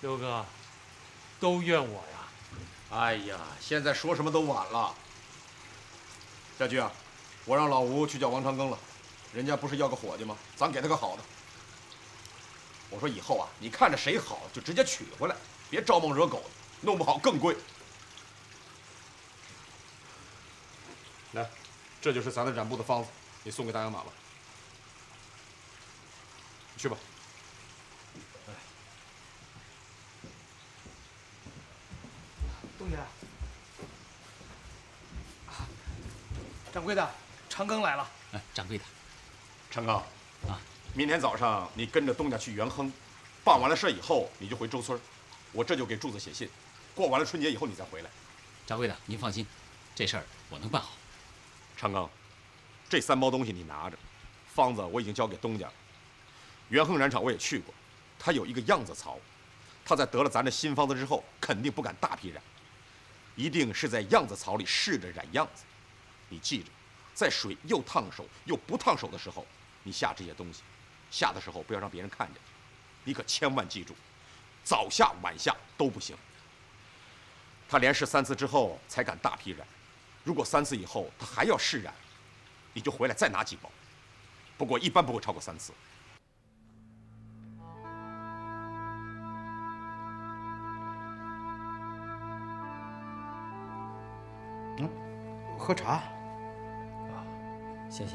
刘哥，都怨我呀！哎呀，现在说什么都晚了。家驹啊，我让老吴去叫王长庚了，人家不是要个伙计吗？咱给他个好的。我说以后啊，你看着谁好就直接娶回来，别招猫惹狗的，弄不好更贵。来，这就是咱的染布的方子，你送给大洋马吧。你去吧。东家，掌柜的，长庚来了。掌柜的，长庚啊，明天早上你跟着东家去元亨，办完了事以后你就回周村，我这就给柱子写信，过完了春节以后你再回来。掌柜的，您放心，这事儿我能办好。长庚，这3包东西你拿着，方子我已经交给东家了。元亨染厂我也去过，他有一个样子槽，他在得了咱这新方子之后，肯定不敢大批染，一定是在样子槽里试着染样子。你记着，在水又烫手又不烫手的时候，你下这些东西，下的时候不要让别人看见，你可千万记住，早下晚下都不行。他连试3次之后才敢大批染。如果3次以后他还要试染，你就回来再拿几包，不过一般不会超过3次。喝茶。谢谢。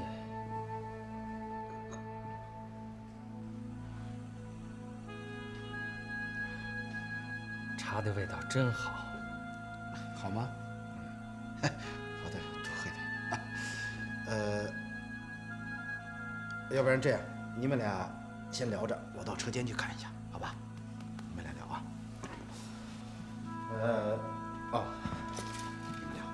茶的味道真好，好吗？好的，多喝点。要不然这样，你们俩先聊着，我到车间去看一下，好吧？你们俩聊啊。你们聊。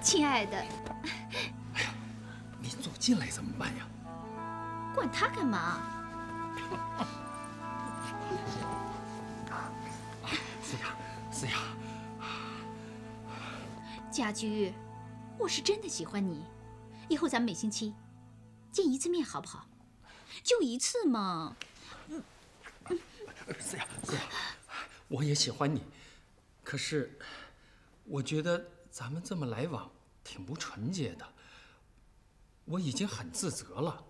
亲爱的，你走进来怎么办呀？管他干嘛？思雅，家驹，我是真的喜欢你，以后咱们每星期见1次面好不好？就1次嘛。思雅，我也喜欢你，可是我觉得咱们这么来往挺不纯洁的，我已经很自责了。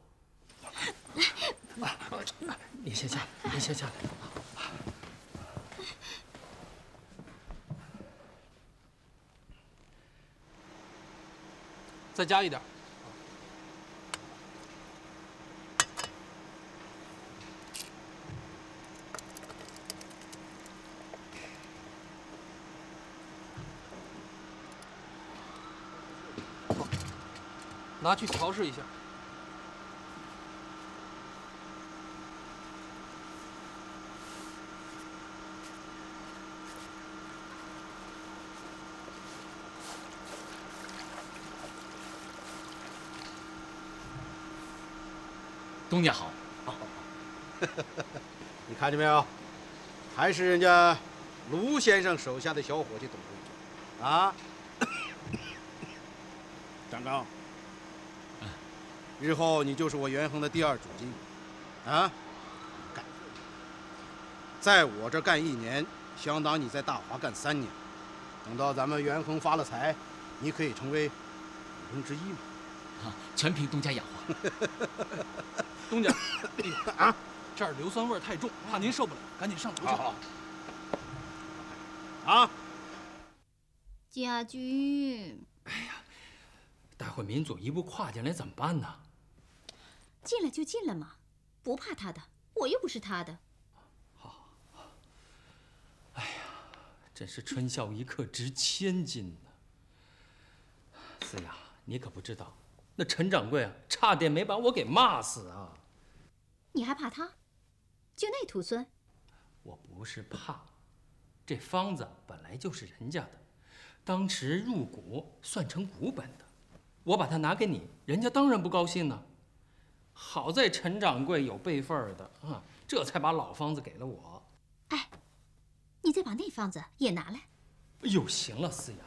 你先下来，你先下来。再加一点。拿去调试一下。东家好。你看见没有？还是人家卢先生手下的小伙计懂规矩啊！张刚，日后你就是我元亨的第2主经理啊！干，在我这干1年，相当你在大华干3年。等到咱们元亨发了财，你可以成为股东之一嘛。全凭东家养活。东家，啊，这儿硫酸味太重，怕您受不了，赶紧上楼去。好。啊，家驹，待会民主一步跨进来怎么办呢？进了就进了嘛，不怕他的，我又不是他的。好。哎呀，真是春宵一刻值千金呢。思雅，你可不知道，那陈掌柜啊，差点没把我给骂死啊！你还怕他？就那徒孙？我不是怕，这方子本来就是人家的，当时入股算成股本的，我把它拿给你，人家当然不高兴呢。好在陈掌柜有辈分的啊，这才把老方子给了我。哎，你再把那方子也拿来。哎呦，行了，思雅，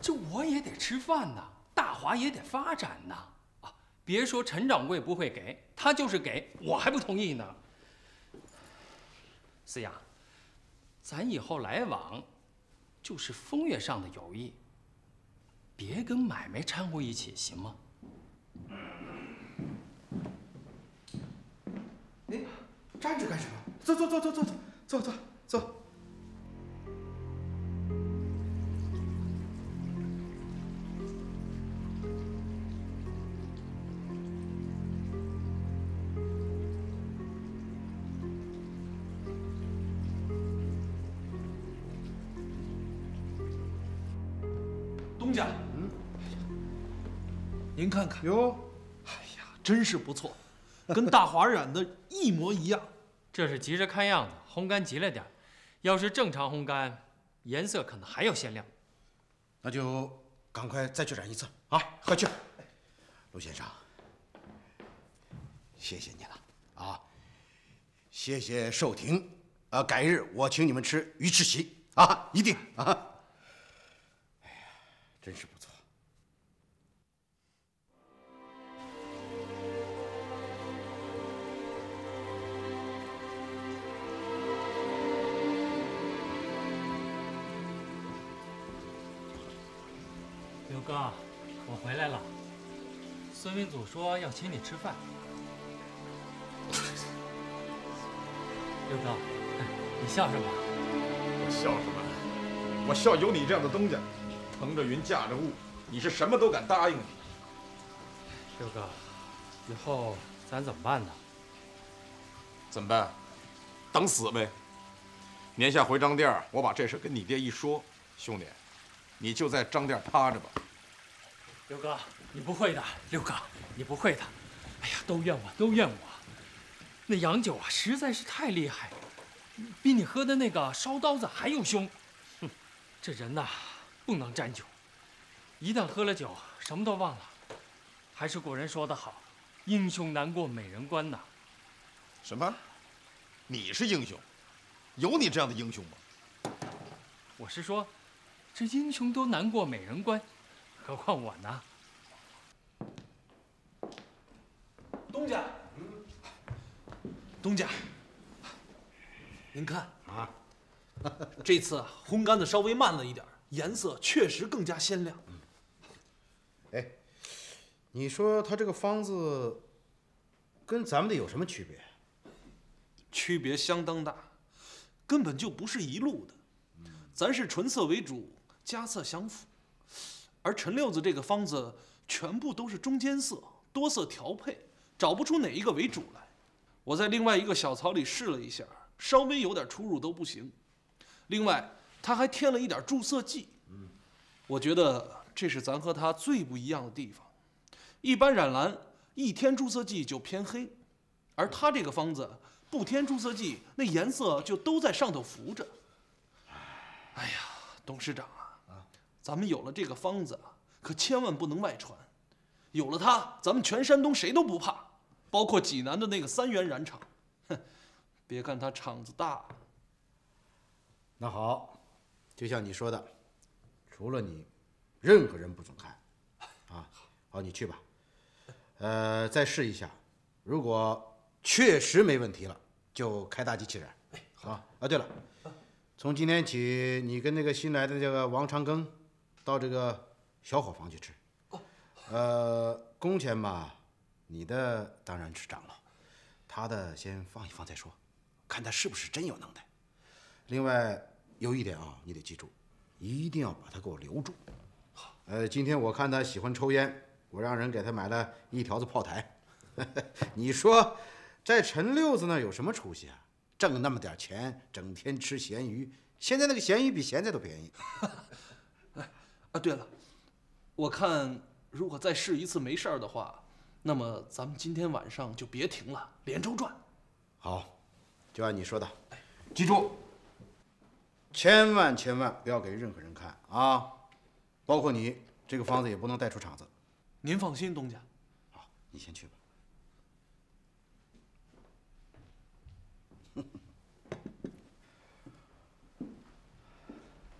这我也得吃饭呐，大华也得发展呐。啊，别说陈掌柜不会给，他就是给我还不同意呢。思雅，咱以后来往就是风月上的友谊，别跟买卖掺和一起，行吗？哎，站着干什么？坐坐坐坐坐坐坐坐坐。东家，您看看，哟，哎呀，真是不错，跟大华染的一模一样。这是急着看样子，烘干急了点，要是正常烘干，颜色可能还要鲜亮。那就赶快再去染一次啊！快去，陆先生，谢谢你了啊！谢谢寿亭啊！改日我请你们吃鱼翅席啊，一定啊！哎呀，真是不错。刘哥，我回来了。孙文祖说要请你吃饭。刘哥，你笑什么？我笑什么？我笑有你这样的东家，乘着云驾着雾，你是什么都敢答应。刘哥，以后咱怎么办呢？怎么办？等死呗。年下回张店，我把这事跟你爹一说，兄弟，你就在张店趴着吧。刘哥，你不会的，刘哥，你不会的。哎呀，都怨我，都怨我。那洋酒啊，实在是太厉害，比你喝的那个烧刀子还要凶。哼，这人呐，不能沾酒，一旦喝了酒，什么都忘了。还是古人说得好，英雄难过美人关呐。什么？你是英雄？有你这样的英雄吗？我是说，这英雄都难过美人关，何况我呢？东家，东家，您看啊，这次烘干的稍微慢了一点，颜色确实更加鲜亮。哎，你说他这个方子跟咱们的有什么区别？区别相当大，根本就不是一路的。咱是纯色为主，佳色相辅，而陈六子这个方子全部都是中间色，多色调配，找不出哪一个为主来。我在另外一个小槽里试了一下，稍微有点出入都不行。另外，他还添了一点注色剂。我觉得这是咱和他最不一样的地方。一般染蓝一添注色剂就偏黑，而他这个方子不添注色剂，那颜色就都在上头浮着。哎呀，董事长啊，咱们有了这个方子，可千万不能外传。有了它，咱们全山东谁都不怕，包括济南的那个3元染厂。哼，别看它厂子大。那好，就像你说的，除了你，任何人不准看。啊，好，你去吧。再试一下，如果确实没问题了，就开大机器染。啊，对了，从今天起，你跟那个新来的这个王长庚，到这个小伙房去吃。工钱嘛，你的当然是涨了，他的先放一放再说，看他是不是真有能耐。另外有一点啊，你得记住，一定要把他给我留住。今天我看他喜欢抽烟，我让人给他买了1条子炮台。你说在陈六子那儿有什么出息啊？挣那么点钱，整天吃咸鱼，现在那个咸鱼比咸菜都便宜。对了，我看如果再试一次没事儿的话，那么咱们今天晚上就别停了，连轴转。好，就按你说的，记住，千万不要给任何人看啊，包括你，这个方子也不能带出厂子。您放心，东家。好，你先去吧。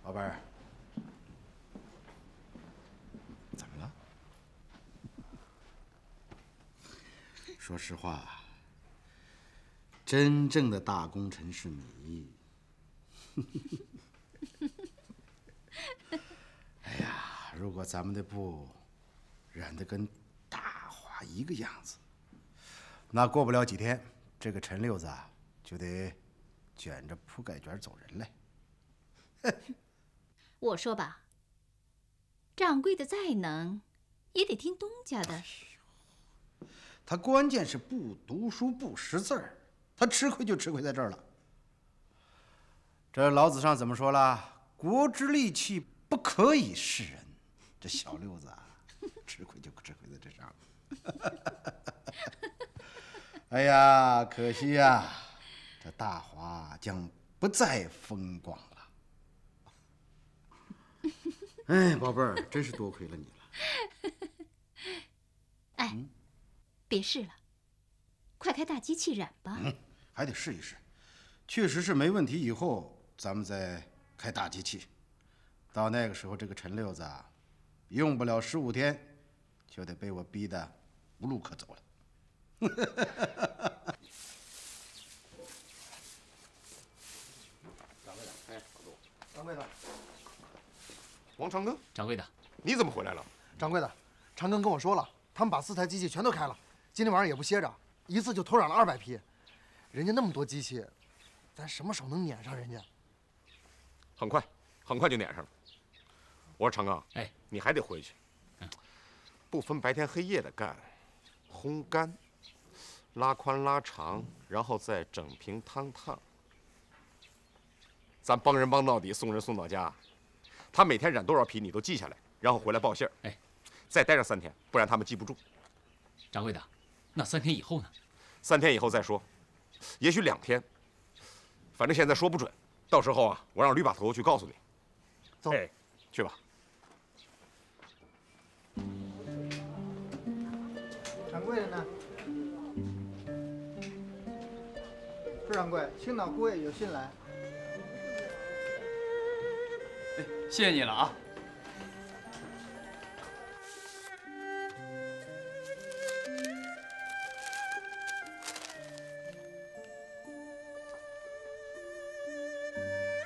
老伴儿，怎么了？说实话，真正的大功臣是你。哎呀，如果咱们的布染得跟大花一个样子，那过不了几天，这个陈六子啊就得卷着铺盖卷走人了。我说吧，掌柜的再能，也得听东家的。他关键是不读书不识字儿，他吃亏就吃亏在这儿了。这老子上怎么说了？国之利器不可以示人。这小六子啊，吃亏就吃亏在这上。哎呀，可惜呀，这大华将不再风光了。哎，宝贝儿，真是多亏了你了。哎，别试了，快开大机器染吧。还得试一试，确实是没问题。以后咱们再开大机器，到那个时候，这个陈六子啊，用不了15天，就得被我逼得无路可走了。掌柜的，王长庚，掌柜的，你怎么回来了？掌柜的，长庚跟我说了，他们把4台机器全都开了，今天晚上也不歇着，一次就偷染了200匹。人家那么多机器，咱什么时候能撵上人家？很快，很快就撵上了。我说长庚，哎，你还得回去，不分白天黑夜的干，烘干、拉宽拉长，然后再整平烫烫。咱帮人帮到底，送人送到家。他每天染多少匹，你都记下来，然后回来报信儿。哎，再待上3天，不然他们记不住。掌柜的，那3天以后呢？3天以后再说，也许2天，反正现在说不准。到时候啊，我让驴把头去告诉你。走，哎，去吧。掌柜的呢？朱掌柜，青岛姑爷有信来。谢谢你了啊！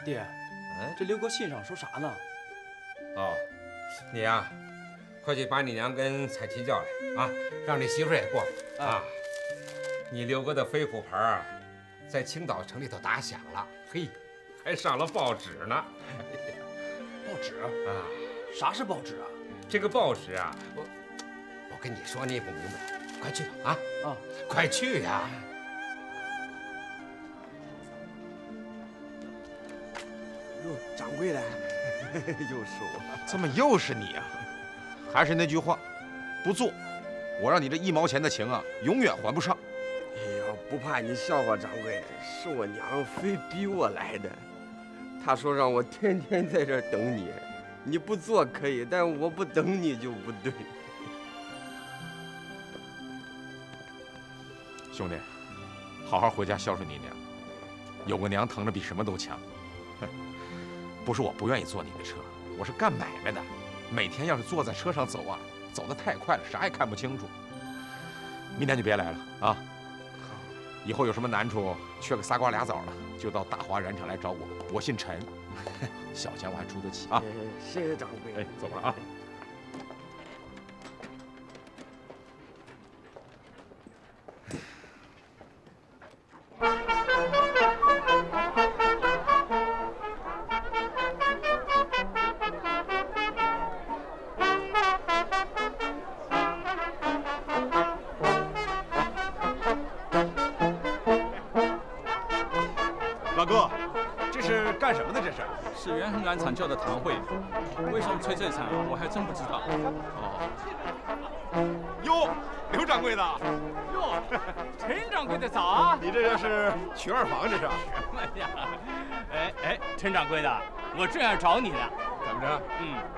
爹，这刘哥信上说啥呢？哦，你呀，快去把你娘跟彩旗叫来啊，让你媳妇也过来啊。你刘哥的飞虎牌啊，在青岛城里头打响了，嘿，还上了报纸呢。报纸啊？啥是报纸啊？这个报纸啊，我跟你说你也不明白，快去吧啊！快去呀！哟，掌柜的，又是我，怎么又是你啊？还是那句话，不做，我让你这1毛钱的情啊，永远还不上。哎呀，不怕你笑话，掌柜，是我娘非逼我来的。她说让我天天在这儿等你，你不做可以，但我不等你就不对。兄弟，好好回家孝顺你娘，有个娘疼着比什么都强。不是我不愿意坐你的车，我是干买卖的，每天要是坐在车上走啊，走得太快了，啥也看不清楚。明天就别来了啊！以后有什么难处，缺个仨瓜俩枣的，就到大华染厂来找我。我姓陈，小钱我还出得起啊！谢谢掌柜。哎，走了啊！老哥，这是干什么的？这是？是元恒染厂叫的堂会，为什么吹这场啊？我还真不知道。哦。哟，刘掌柜的。哟，陈掌柜的早啊！你这是娶2房，这是？什么呀？哎，陈掌柜的，我正要找你呢。怎么着？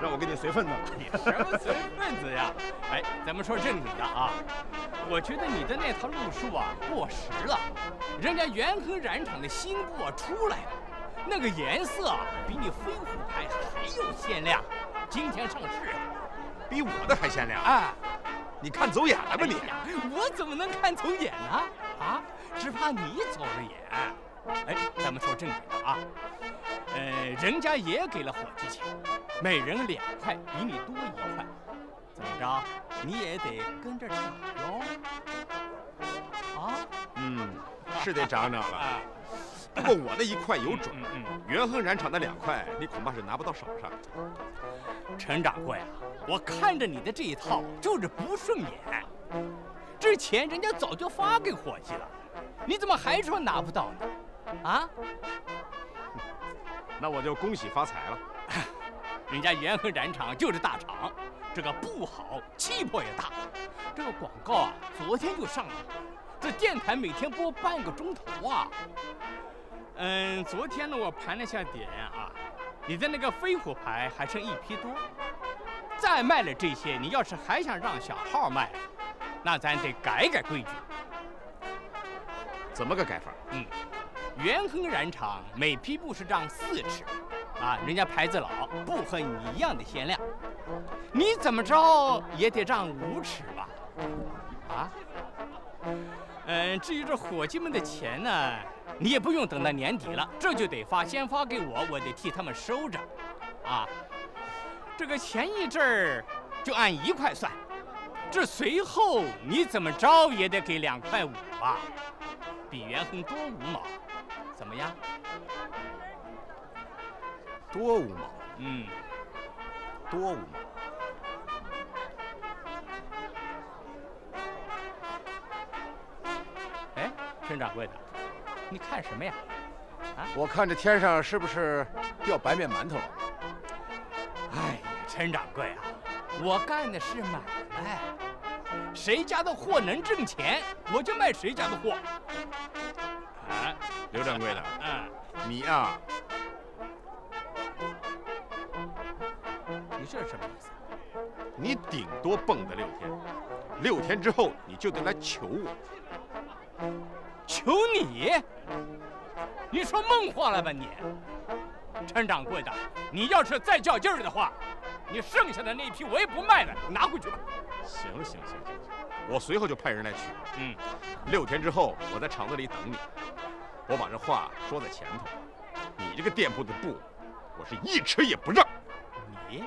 让我给你随份子。你什么随份子呀？哎，咱们说正经的啊，我觉得你的那套路数啊过时了。人家元恒染厂的新布啊出来了，那个颜色啊比你飞虎牌还有鲜亮，今天上市，比我的还鲜亮。哎，你看走眼了吧你？我怎么能看走眼呢？啊，只怕你走了眼。哎，咱们说正经的啊，人家也给了伙计钱，每人2块，比你多1块，怎么着？你也得跟着涨哟。啊？是得涨涨了。不过我那1块有准，元亨染厂那2块，你恐怕是拿不到手上。陈掌柜啊，我看着你的这一套就是不顺眼。这钱人家早就发给伙计了，你怎么还说拿不到呢？啊？那我就恭喜发财了。人家元亨染厂就是大厂，这个不好，气魄也大。这个广告啊，昨天就上了，这电台每天播半个钟头啊。昨天呢，我盘了下点啊，你的那个飞虎牌还剩1批多，再卖了这些，你要是还想让小号卖，那咱得改改规矩。怎么个改法？元亨染厂每批布是让4尺，啊，人家牌子老，布和你一样的限量，你怎么着也得让5尺吧？啊？至于这伙计们的钱呢，你也不用等到年底了，这就得先发给我，我得替他们收着，啊。这个前一阵儿就按1块算，这随后你怎么着也得给2块5吧，比元亨多5毛，怎么样？多5毛。多5毛。哎，陈掌柜的，你看什么呀？啊？我看这天上是不是掉白面馒头了？哎呀，陈掌柜啊，我干的是买卖，谁家的货能挣钱，我就卖谁家的货。啊，刘掌柜的，你呀，你这是什么意思？你顶多蹦跶6天，6天之后你就得来求我。求你？你说梦话了吧你？陈掌柜的，你要是再较劲儿的话，你剩下的那批我也不卖了，拿回去吧。行，我随后就派人来取。6天之后我在厂子里等你。我把这话说在前头，你这个店铺的布，我是1尺也不让。你？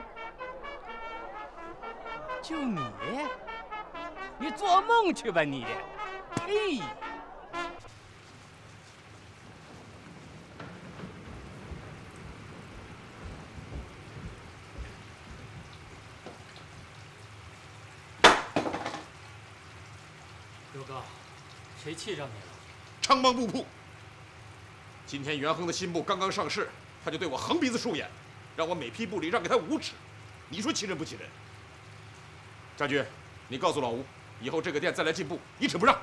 就你？你做梦去吧你！呸！刘哥，谁气着你了？昌邦布铺。今天元亨的新布刚刚上市，他就对我横鼻子竖眼，让我每批布里让给他5尺。你说气人不气人？家驹，你告诉老吴，以后这个店再来进布，1尺不让。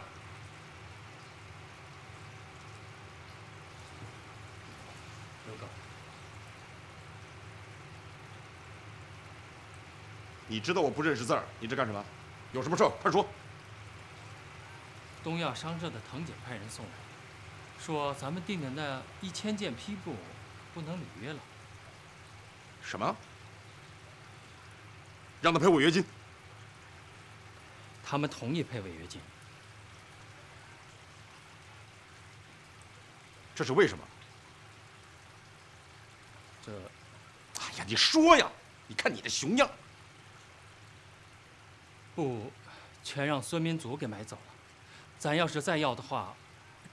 刘哥，你知道我不认识字儿，你这干什么？有什么事儿快说。东亚商社的藤姐派人送来，说咱们订的那1000件批布不能履约了。什么？让他赔违约金？他们同意赔违约金。这是为什么？这……哎呀，你说呀！你看你这熊样。布全让孙民族给买走了，咱要是再要的话，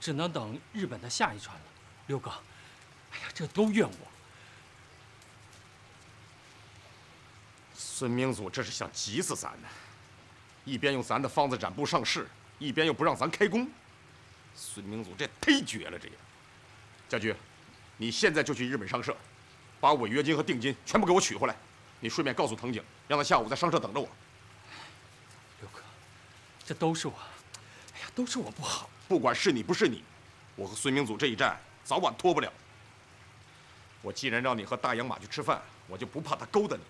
只能等日本的下一船了。刘哥，哎呀，这都怨我。孙明祖这是想急死咱呢，一边用咱的方子染布上市，一边又不让咱开工。孙明祖这忒绝了，这也。家驹，你现在就去日本商社，把违约金和定金全部给我取回来。你顺便告诉藤井，让他下午在商社等着我。刘哥，这都是我，哎呀，都是我不好。不管是你不是你，我和孙明祖这一战早晚脱不了。我既然让你和大洋马去吃饭，我就不怕他勾搭你。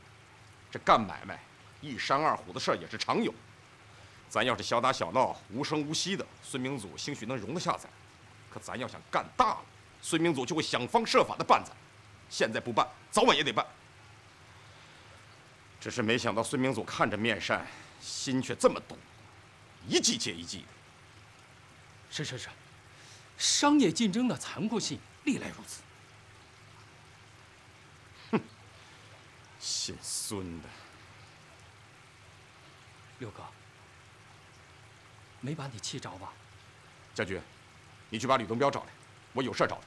这干买卖，一山二虎的事儿也是常有。咱要是小打小闹、无声无息的，孙明祖兴许能容得下咱；可咱要想干大了，孙明祖就会想方设法的办咱。现在不办，早晚也得办。只是没想到孙明祖看着面善，心却这么毒，一季接一季的。是，商业竞争的残酷性历来如此。哼，姓孙的。六哥，没把你气着吧？家驹，你去把吕东彪找来，我有事找他。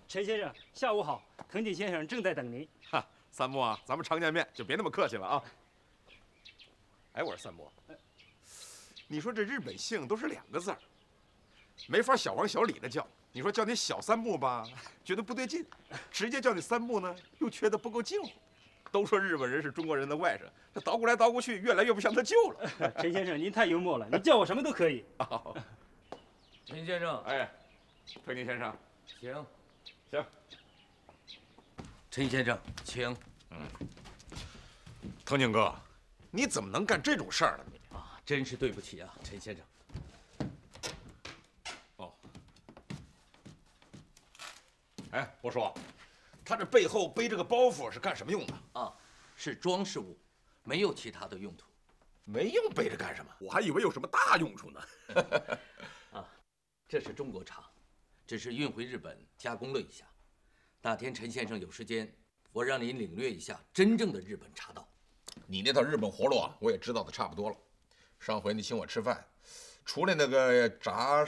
陈先生，下午好，藤井先生正在等您。哈，三木啊，咱们常见面，就别那么客气了啊。哎，我说三木，你说这日本姓都是2个字儿，没法小王小李的叫。你说叫你小三木吧，觉得不对劲；直接叫你三木呢，又觉得不够近乎。都说日本人是中国人的外甥，这捣鼓来捣鼓去，越来越不像他舅了。陈先生，您太幽默了，你叫我什么都可以。陈先生，哎，藤井先生，请。 行，陈先生，请。藤井哥，你怎么能干这种事儿呢？你啊，真是对不起啊，陈先生。哦，哎，波叔，他这背后背这个包袱是干什么用的？啊，是装饰物，没有其他的用途。没用背着干什么？我还以为有什么大用处呢。啊，这是中国茶。 只是运回日本加工了一下，哪天陈先生有时间，我让您领略一下真正的日本茶道。你那套日本活路啊，我也知道的差不多了。上回你请我吃饭，除了那个炸，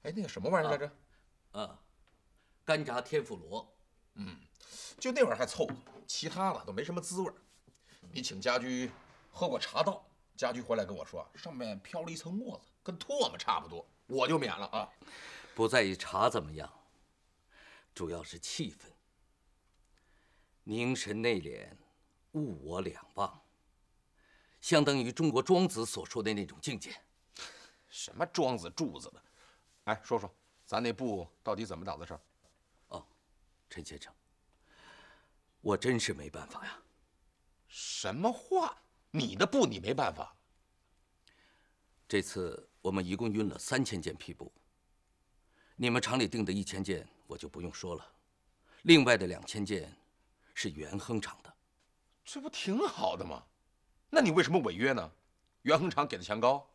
哎，那个什么玩意儿来着？干炸天妇罗。就那玩意儿还凑合，其他的都没什么滋味。你请家驹喝过茶道，家驹回来跟我说，上面飘了一层沫子，跟唾沫差不多，我就免了啊。 不在于茶怎么样，主要是气氛。凝神内敛，物我两忘，相当于中国庄子所说的那种境界。什么庄子柱子的？哎，说说咱那布到底怎么档子事儿？哦，陈先生，我真是没办法呀。什么话？你的布你没办法？这次我们一共运了3000件皮布。 你们厂里订的1000件我就不用说了，另外的2000件是元亨厂的，这不挺好的吗？那你为什么违约呢？元亨厂给的钱高？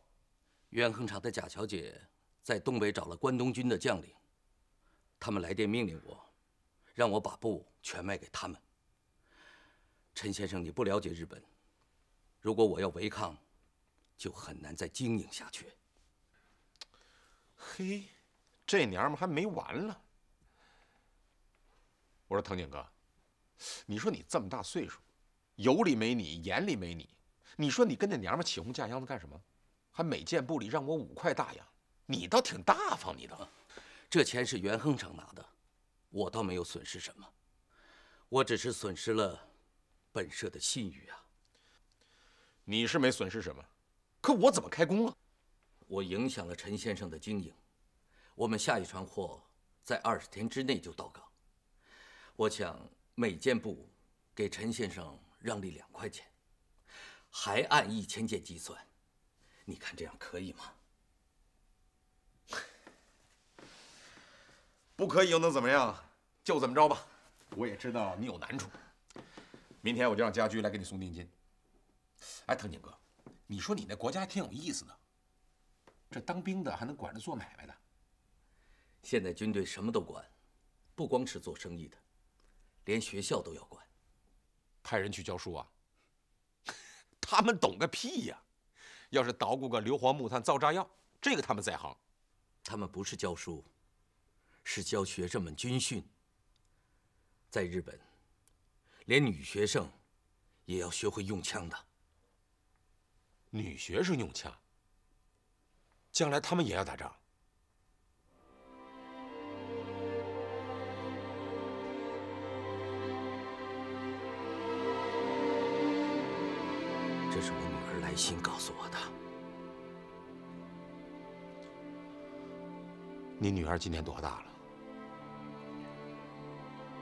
元亨厂的贾小姐在东北找了关东军的将领，他们来电命令我，让我把布全卖给他们。陈先生，你不了解日本，如果我要违抗，就很难再经营下去。嘿。 这娘们还没完了！我说藤井哥，你说你这么大岁数，有里没你，眼里没你，你说你跟那娘们起哄架秧子干什么？还每件布里让我5块大洋，你倒挺大方，你倒。这钱是元亨厂拿的，我倒没有损失什么，我只是损失了本社的信誉啊。你是没损失什么，可我怎么开工啊？我影响了陈先生的经营。 我们下一船货在20天之内就到港。我想每件布给陈先生让利2块钱，还按1000件计算，你看这样可以吗？不可以又能怎么样？就这么着吧。我也知道你有难处，明天我就让家驹来给你送定金。哎，藤井哥，你说你那国家挺有意思的，这当兵的还能管着做买卖的。 现在军队什么都管，不光是做生意的，连学校都要管。派人去教书啊？他们懂个屁呀！要是捣鼓个硫磺木炭造炸药，这个他们在行。他们不是教书，是教学生们军训。在日本，连女学生也要学会用枪的。女学生用枪，将来他们也要打仗。这是我女儿来信告诉我的。你女儿今年多大了？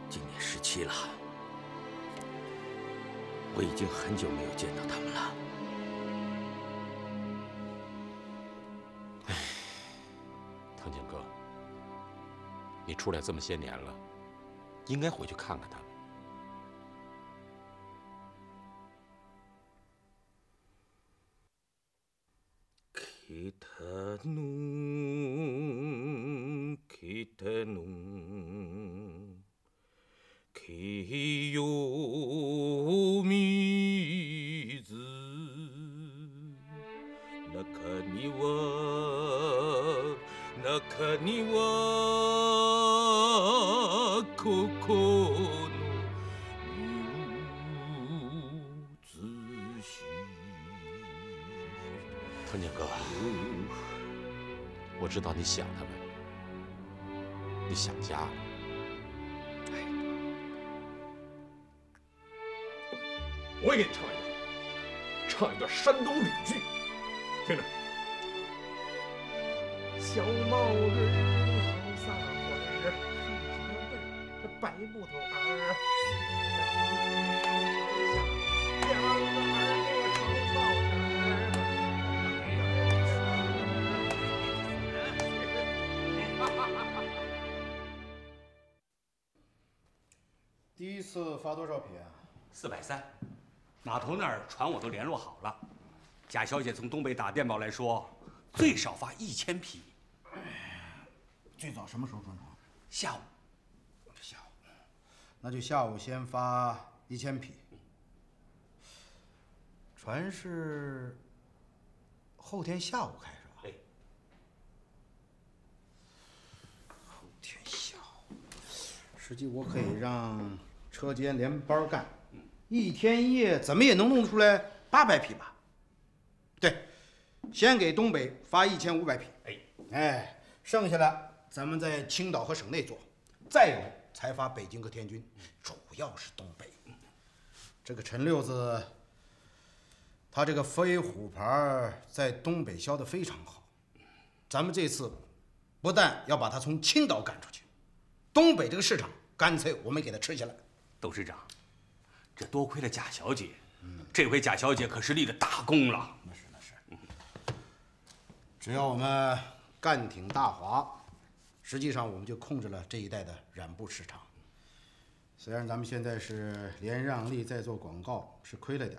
今年17了。我已经很久没有见到他们了。藤井哥，你出来这么些年了，应该回去看看他们。 Kita nung kiyomizu nakani wa koko no yuzushi。 藤井哥，我知道你想他们，你想家了。我也给你唱一段山东吕剧，听着。小毛驴好撒欢儿，这白木头儿，两个耳朵吵吵第一次发多少匹啊？430。码头那儿船我都联络好了，贾小姐从东北打电报来说，最少发1000匹。最早什么时候转船？下午。下午，那就下午先发1000匹。船是后天下午开是吧？哎。后天下午，实际我可以让车间连班干。 1天1夜怎么也能弄出来800匹吧？对，先给东北发1500匹，哎，剩下的咱们在青岛和省内做，再有才发北京和天津，主要是东北。这个陈六子，他这个飞虎牌在东北销的非常好，咱们这次不但要把他从青岛赶出去，东北这个市场干脆我们给他吃下来。董事长。 这多亏了贾小姐，这回贾小姐可是立了大功了。那是。只要我们干挺大华，实际上我们就控制了这一带的染布市场。虽然咱们现在是连让利在做广告，是亏了点，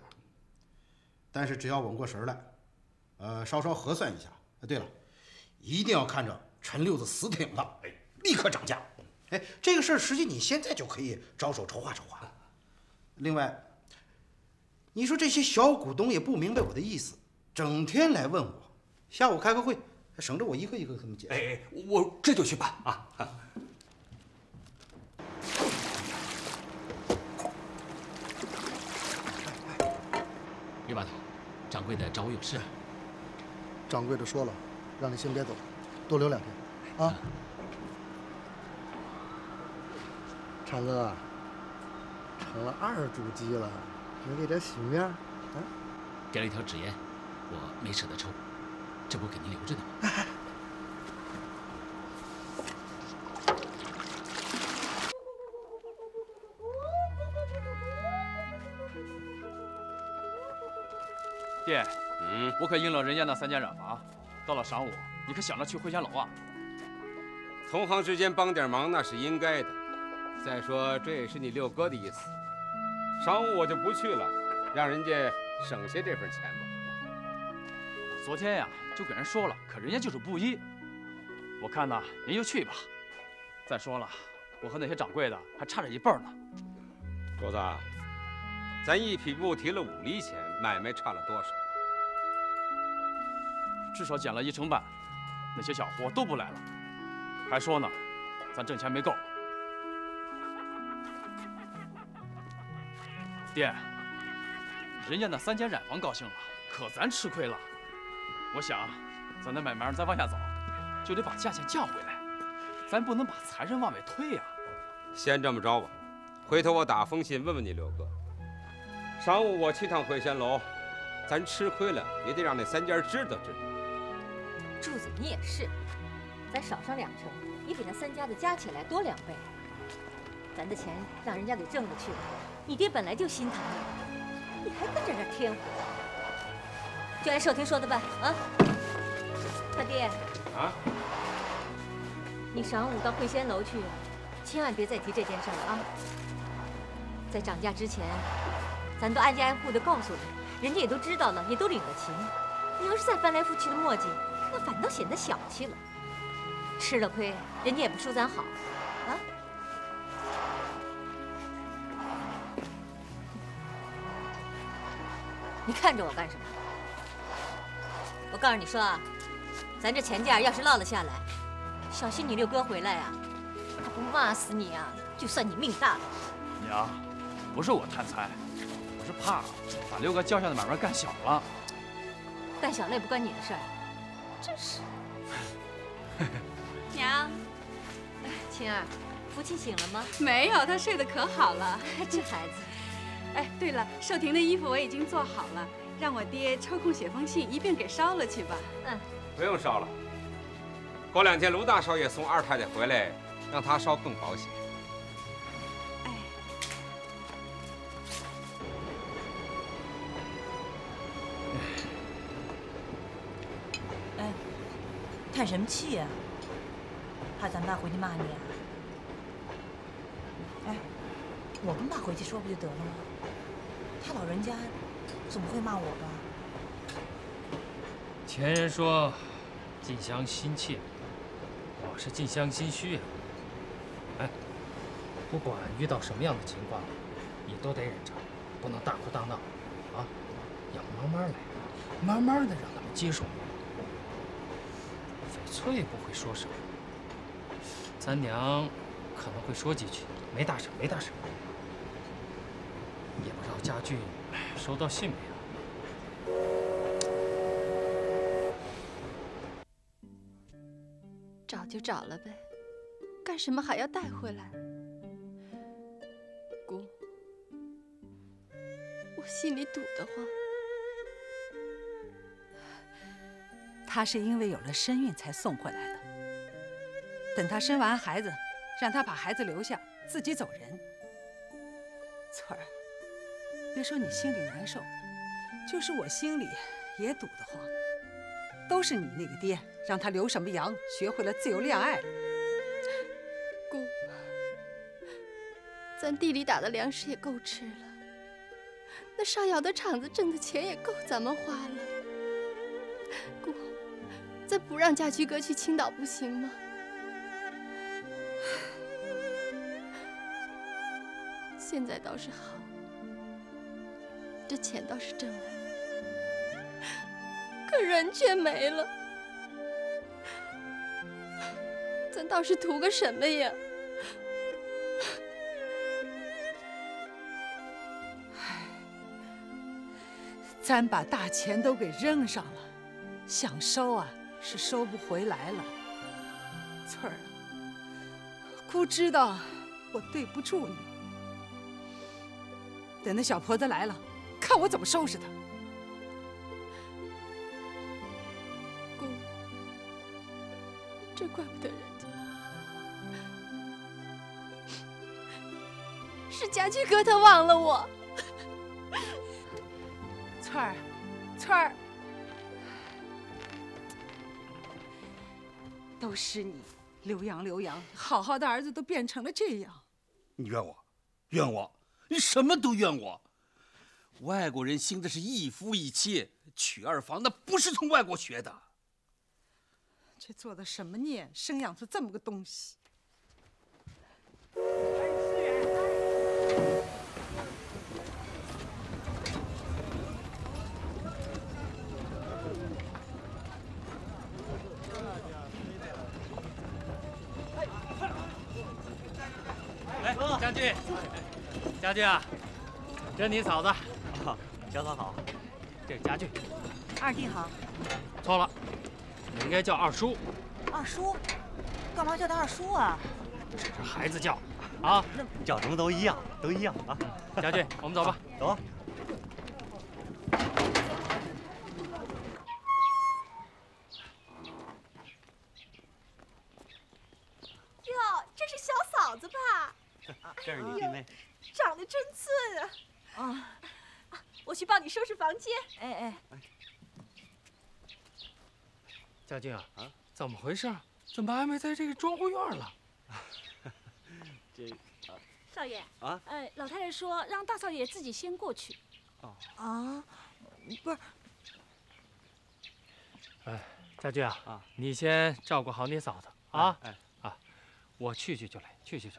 但是只要稳过神来，稍稍核算一下。对了，一定要看着陈六子死挺了，立刻涨价。哎，这个事儿实际你现在就可以着手筹划筹划。 另外，你说这些小股东也不明白我的意思，整天来问我，下午开个会，省着我一个一个跟他们解释。哎，我这就去办啊！于把头，掌柜的找我有事。掌柜的说了，让你先别走，多留2天，啊。长哥。 成了2主机了，没给点喜面啊？给了一条纸烟，我没舍得抽，这不给您留着呢吗？爹，我可应了人家那3间染房，到了晌午，你可想着去会仙楼啊？同行之间帮点忙那是应该的。 再说，这也是你六哥的意思。晌午我就不去了，让人家省下这份钱吧。我昨天呀就给人说了，可人家就是不依。我看呐，您就去吧。再说了，我和那些掌柜的还差着一辈呢。镯子，咱1匹布提了5厘钱，买卖差了多少？至少减了1成半。那些小货都不来了，还说呢，咱挣钱没够。 爹，人家那3间染房高兴了，可咱吃亏了。我想，咱的买卖再往下走，就得把价钱降回来，咱不能把财神往外推呀。先这么着吧，回头我打封信问问你六哥。晌午我去趟会仙楼，咱吃亏了也得让那3家知道知道。柱子，你也是，咱少上2成，也比那3家的加起来多2倍。咱的钱让人家给挣了去了，你爹本来就心疼你，你还跟着这添祸。就按寿亭说的办啊！他爹啊，你晌午到会仙楼去，千万别再提这件事了啊！在涨价之前，咱都挨家挨户的告诉你，人家也都知道了，也都领了情。你要是再翻来覆去的磨叽，那反倒显得小气了。吃了亏，人家也不说咱好，啊！你看着我干什么？我告诉你说啊，咱这钱价要是落了下来，小心你六哥回来啊，他不骂死你啊，就算你命大了。娘，不是我贪财，我是怕把六哥叫下的买卖干小了。干小了也不关你的事儿，真是。娘，青儿，福气醒了吗？没有，他睡得可好了。这孩子。哎，对了，寿亭的衣服我已经做好了，让我爹抽空写封信，一并给烧了去吧。嗯，不用烧了。过2天卢大少爷送二太太回来，让他烧更保险。哎，叹什么气呀？怕咱爸回去骂你啊？哎，我跟爸回去说不就得了吗？他老人家怎么会骂我吧？前人说近乡心切，我是近乡心虚啊。哎，不管遇到什么样的情况，你都得忍着，不能大哭大闹啊，要慢慢来，慢慢的让他们接受你。翡翠不会说什么，咱娘可能会说几句，没大事，没大事。也不知道家俊收到信没有？找就找了呗，干什么还要带回来？姑，我心里堵得慌。他是因为有了身孕才送回来的。等他生完孩子，让他把孩子留下，自己走人。翠儿，别说你心里难受，就是我心里也堵得慌。都是你那个爹，让他留什么洋，学会了自由恋爱了。姑，咱地里打的粮食也够吃了，那上窑的厂子挣的钱也够咱们花了。姑，咱不让家驹哥去青岛不行吗？现在倒是好，这钱倒是挣来了，可人却没了。咱倒是图个什么呀？咱把大钱都给扔上了，想收啊是收不回来了。翠儿啊，姑知道我对不住你。等那小婆子来了，看我怎么收拾她。姑，这怪不得人家，是家驹哥他忘了我。翠儿，翠儿，都是你，留洋留洋，好好的儿子都变成了这样。你怨我，怨我，你什么都怨我。外国人兴的是一夫一妻，娶二房那不是从外国学的。这做的什么孽，生养出这么个东西？哎，家驹，家驹啊，这是你嫂子。小嫂好，这是家驹。二弟好。错了，你应该叫二叔。二叔，干嘛叫他二叔啊？这是孩子叫，啊，叫什么都一样，都一样啊。家驹，我们走吧。走啊。这是你弟妹。长得真寸啊！我去帮你收拾房间。哎，家俊啊，怎么回事？怎么还没在这个庄户院了？这少爷啊，老太太说让大少爷自己先过去。啊，不是。家俊啊，你先照顾好你嫂子啊！我去就来，去就来。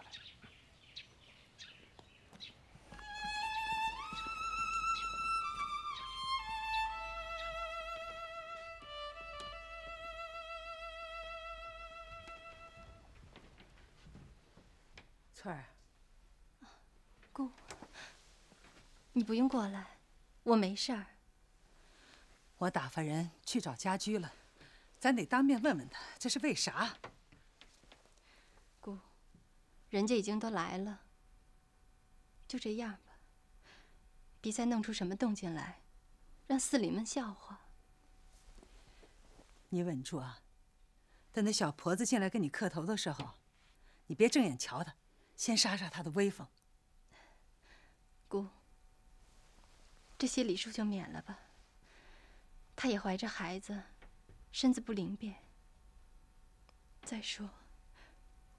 翠儿，姑，你不用过来，我没事儿。我打发人去找家驹了，咱得当面问问他，这是为啥？姑，人家已经都来了，就这样吧，别再弄出什么动静来，让四邻们笑话。你稳住啊！等那小婆子进来跟你磕头的时候，你别正眼瞧她，先杀杀她的威风。姑，这些礼数就免了吧。她也怀着孩子，身子不灵便。再说，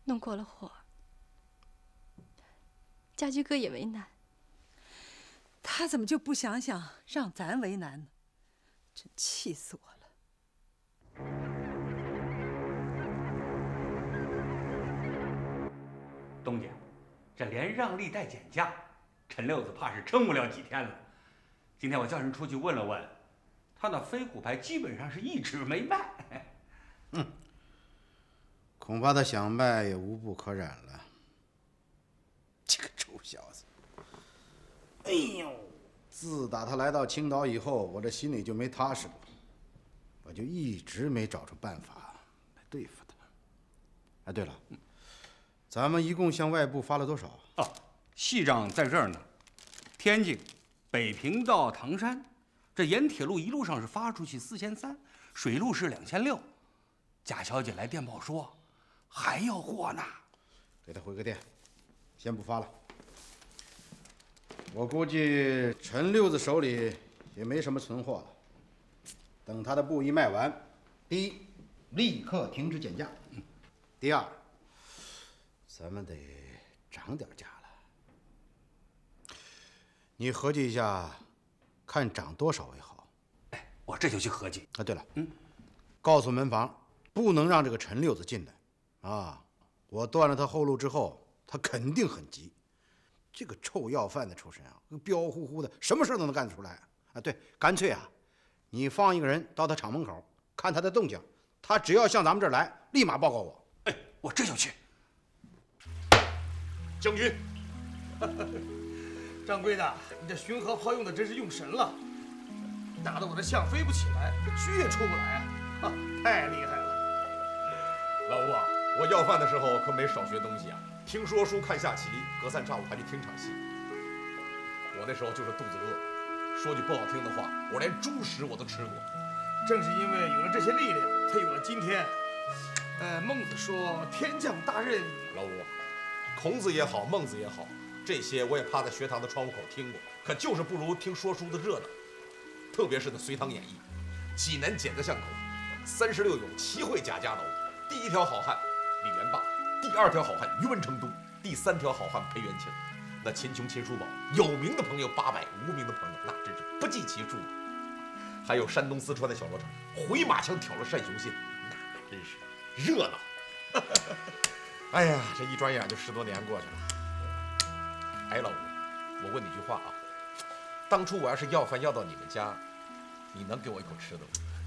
弄过了火，家驹哥也为难。他怎么就不想想让咱为难呢？真气死我了！东家，这连让利带减价，陈六子怕是撑不了几天了。今天我叫人出去问了问，他那飞虎牌基本上是一直没卖。恐怕他想卖也无不可染了。这个臭小子！哎呦，自打他来到青岛以后，我这心里就没踏实过，我就一直没找出办法来对付他。哎，对了，咱们一共向外部发了多少？细账在这儿呢。天津、北平到唐山，这沿铁路一路上是发出去4300，水路是2600。贾小姐来电报说还要货呢，给他回个电，先不发了。我估计陈六子手里也没什么存货了。等他的布一卖完，第一，立刻停止减价；第二，咱们得涨点价了。你合计一下，看涨多少为好？哎，我这就去合计。对了，告诉门房，不能让这个陈六子进来。我断了他后路之后，他肯定很急。这个臭要饭的出身啊，彪呼呼的，什么事都能干得出来啊！对，干脆啊，你放一个人到他厂门口看他的动静，他只要向咱们这儿来，立马报告我。哎，我这就去。将军，掌柜的，你这巡河炮用的真是用神了，打得我这象飞不起来，这车也出不来啊！太厉害了。老吴啊，我要饭的时候可没少学东西啊。听说书看下棋，隔三差五还得听场戏。我那时候就是肚子饿，说句不好听的话，我连猪食我都吃过。正是因为有了这些历练，才有了今天。孟子说天降大任。老吴，孔子也好，孟子也好，这些我也趴在学堂的窗户口听过，可就是不如听说书的热闹。特别是那《隋唐演义》，济南剪子巷口，36勇齐会贾家楼，第一条好汉李元霸。第2条好汉于文成都，第3条好汉裴元庆，那秦琼、秦叔宝，有名的朋友800，无名的朋友那真是不计其数。还有山东四川的小罗场，回马枪挑了单雄信，那真是热闹。哎呀，这一转眼就10多年过去了。哎，老吴，我问你句话啊，当初我要是要饭要到你们家，你能给我一口吃的吗？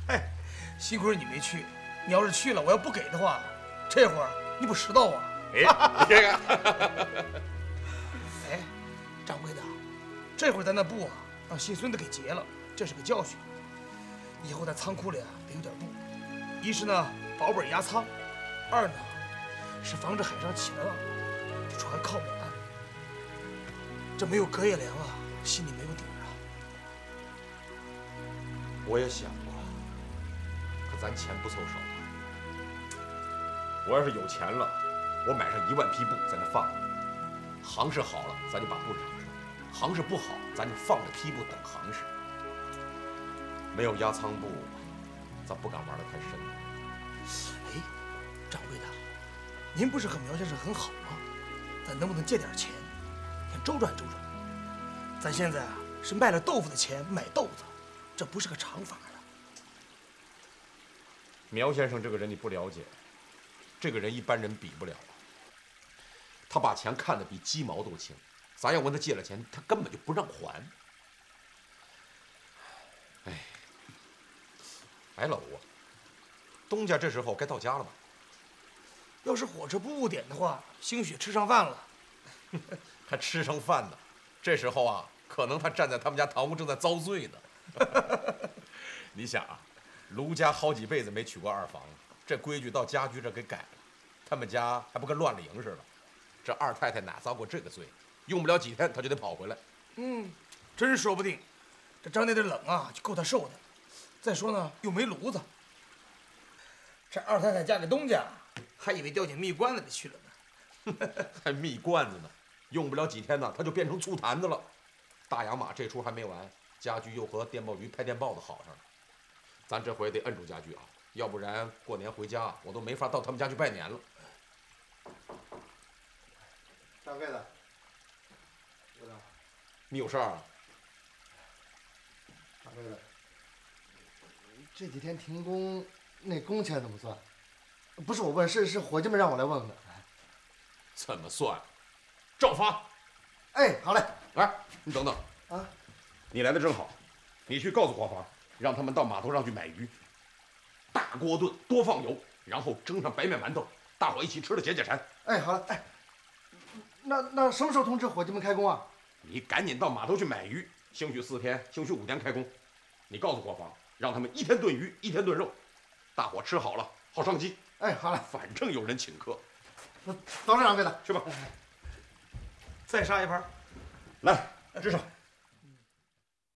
哎，幸亏你没去，你要是去了，我要不给的话，这会儿你不拾到我？哎，这个，哎，掌柜的，这会儿咱那布啊，让新孙子给劫了，这是个教训。以后在仓库里啊，得有点布，一是呢保本压仓，二呢是防止海上起了浪，这船靠不了岸。这没有隔夜粮啊，心里没有底儿啊。我也想过，可咱钱不凑手啊。我要是有钱了，我买上1万匹布在那放着，行市好了，咱就把布染上；行市不好，咱就放着坯布等行市。没有压仓布，咱不敢玩得太深。哎，掌柜的，您不是和苗先生很好吗？咱能不能借点钱，先周转周转？咱现在啊是卖了豆腐的钱买豆子，这不是个常法的。苗先生这个人你不了解，这个人一般人比不了。他把钱看得比鸡毛都轻，咱要问他借了钱，他根本就不让还。哎，老吴啊，东家这时候该到家了吧？要是火车不误点的话，兴许吃上饭了。还吃上饭呢？这时候啊，可能他站在他们家堂屋正在遭罪呢。你想啊，卢家好几辈子没娶过二房，这规矩到家居这给改了，他们家还不跟乱了营似的。这二太太哪遭过这个罪？用不了几天，她就得跑回来。真说不定。这张家的冷啊，就够他受的。再说呢，又没炉子。这二太太嫁给东家，还以为掉进蜜罐子里去了呢。还蜜罐子呢，用不了几天呢，她就变成醋坛子了。大洋马这出还没完，家驹又和电报局拍电报的好上了。咱这回得摁住家驹啊，要不然过年回家我都没法到他们家去拜年了。掌柜的，你有事儿啊？掌柜的，这几天停工，那工钱怎么算？不是我问，是伙计们让我来问问。怎么算？照发。哎，好嘞。来，你等等啊，你来的正好，你去告诉花花，让他们到码头上去买鱼，大锅炖，多放油，然后蒸上白面馒头，大伙一起吃了解解馋。哎，好了，哎，那什么时候通知伙计们开工啊？你赶紧到码头去买鱼，兴许4天，兴许5天开工。你告诉伙房，让他们1天炖鱼，1天炖肉，大伙吃好了好上机。哎，好了，反正有人请客。走着，掌柜的，去吧。再杀一盘。来，支上。